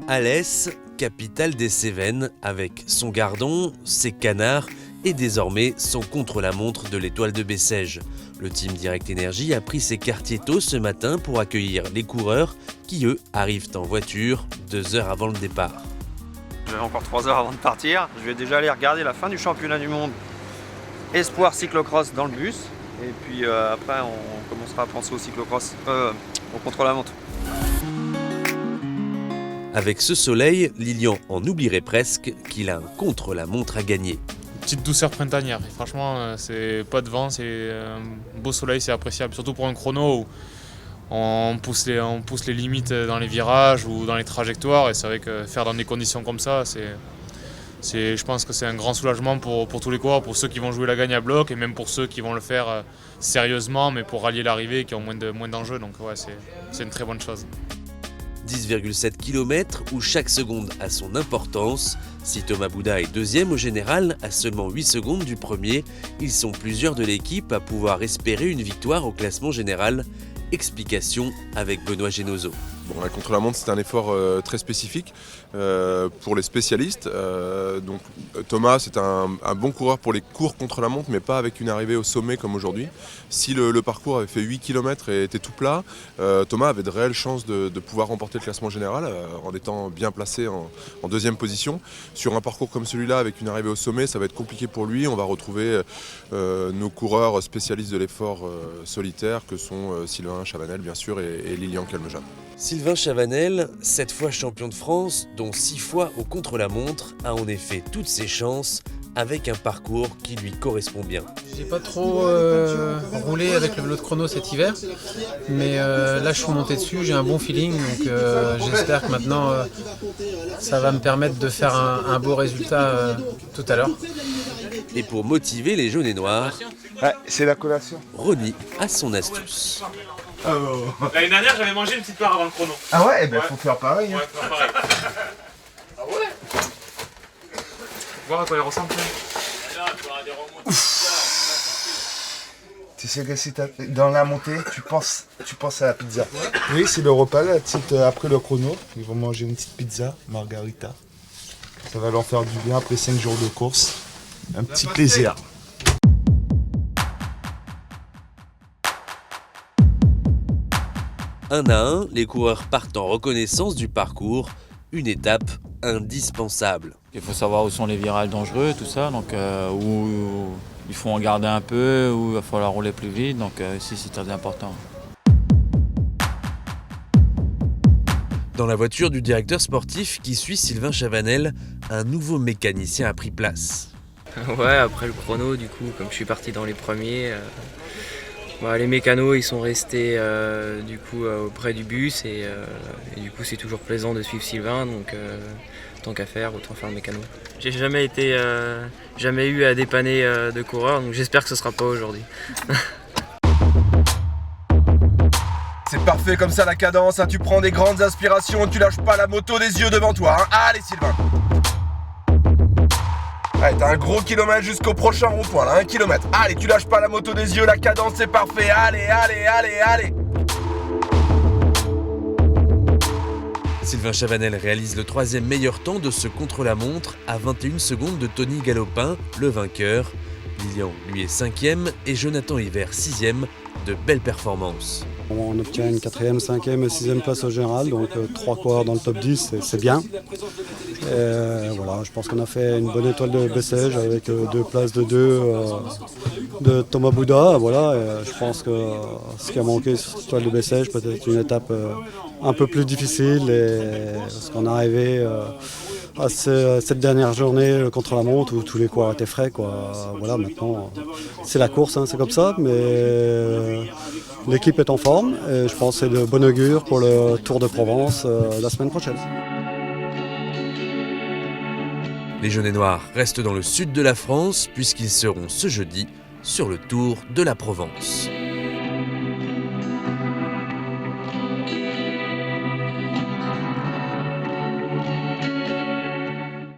Alès, capitale des Cévennes, avec son gardon, ses canards et désormais son contre-la-montre de l'Étoile de Bessèges. Le team Direct Énergie a pris ses quartiers tôt ce matin pour accueillir les coureurs qui, eux, arrivent en voiture 2 heures avant le départ. J'avais encore 3 heures avant de partir. Je vais déjà aller regarder la fin du championnat du monde Espoir cyclocross dans le bus. Et puis après, on commencera à penser au cyclocross, au contre-la-montre. Avec ce soleil, Lilian en oublierait presque qu'il a un contre-la-montre à gagner. Petite douceur printanière. Et franchement, c'est pas de vent, c'est un beau soleil, c'est appréciable. Surtout pour un chrono où on pousse les limites dans les virages ou dans les trajectoires. Et c'est vrai que faire dans des conditions comme ça, je pense que c'est un grand soulagement pour tous les coureurs, pour ceux qui vont jouer la gagne à bloc et même pour ceux qui vont le faire sérieusement, mais pour rallier l'arrivée et qui ont moins d'enjeux. Donc ouais, c'est une très bonne chose. 10,7 km où chaque seconde a son importance. Si Thomas Bouda est deuxième au général, à seulement 8 secondes du premier, ils sont plusieurs de l'équipe à pouvoir espérer une victoire au classement général. Explication avec Benoît Genozo. Bon, la contre-la-montre, c'est un effort très spécifique pour les spécialistes. Donc, Thomas, c'est un bon coureur pour les courts contre-la-montre, mais pas avec une arrivée au sommet comme aujourd'hui. Si le parcours avait fait 8 km et était tout plat, Thomas avait de réelles chances de pouvoir remporter le classement général en étant bien placé en deuxième position. Sur un parcours comme celui-là, avec une arrivée au sommet, ça va être compliqué pour lui. On va retrouver nos coureurs spécialistes de l'effort solitaire, que sont Sylvain Chavanel, bien sûr, et Lilian Calmejean. Sylvain Chavanel, 7 fois champion de France, dont 6 fois au contre-la-montre, a en effet toutes ses chances avec un parcours qui lui correspond bien. J'ai pas trop roulé avec le vélo de chrono cet hiver, mais là je suis monté dessus, j'ai un bon feeling, donc j'espère que maintenant ça va me permettre de faire un beau résultat tout à l'heure. Et pour motiver les jaunes et noirs, ouais, c'est la collation. Ronny a son astuce. L'année dernière, j'avais mangé une petite part avant le chrono. Ah ouais, eh ben faut faire pareil. Hein. Ouais, faut faire pareil. Ah ouais. Voir à quoi il ressemble. Tu sais que si dans la montée, tu penses à la pizza. Oui, c'est le repas là, après le chrono. Ils vont manger une petite pizza, margarita. Ça va leur faire du bien après 5 jours de course. Un petit plaisir. Un à un, les coureurs partent en reconnaissance du parcours, une étape indispensable. Il faut savoir où sont les virages dangereux, tout ça, donc où il faut en garder un peu, où il va falloir rouler plus vite, donc ici c'est très important. Dans la voiture du directeur sportif qui suit Sylvain Chavanel, un nouveau mécanicien a pris place. Ouais, après le chrono, du coup, comme je suis parti dans les premiers, les mécanos ils sont restés auprès du bus et du coup c'est toujours plaisant de suivre Sylvain, donc tant qu'à faire, autant faire le mécano. J'ai jamais eu à dépanner de coureurs, donc j'espère que ce sera pas aujourd'hui. C'est parfait comme ça la cadence, hein. Tu prends des grandes inspirations, tu lâches pas la moto des yeux devant toi. Hein. Allez Sylvain. Allez, t'as un gros kilomètre jusqu'au prochain rond-point là, 1 km. Allez, tu lâches pas la moto des yeux, la cadence c'est parfait. Allez. Sylvain Chavanel réalise le 3e meilleur temps de ce contre-la-montre à 21 secondes de Tony Galopin, le vainqueur. Lilian, lui, est 5e et Jonathan Hiver, 6e. De belles performances. On obtient une 4e, 5e et 6e place au général, donc 3 coureurs dans le top 10, c'est bien. Et voilà, je pense qu'on a fait une bonne étoile de Bessèges avec 2 places de 2 de Thomas Bouda. Voilà, je pense que ce qui a manqué sur cette étoile de Bessèges, peut-être une étape un peu plus difficile, parce qu'on est arrivé à cette dernière journée contre la montre où tous les coureurs étaient frais, quoi. Voilà, maintenant c'est la course, hein, c'est comme ça, mais l'équipe est en forme et je pense que c'est de bon augure pour le Tour de Provence la semaine prochaine. Les jaunes et noirs restent dans le sud de la France puisqu'ils seront ce jeudi sur le Tour de la Provence.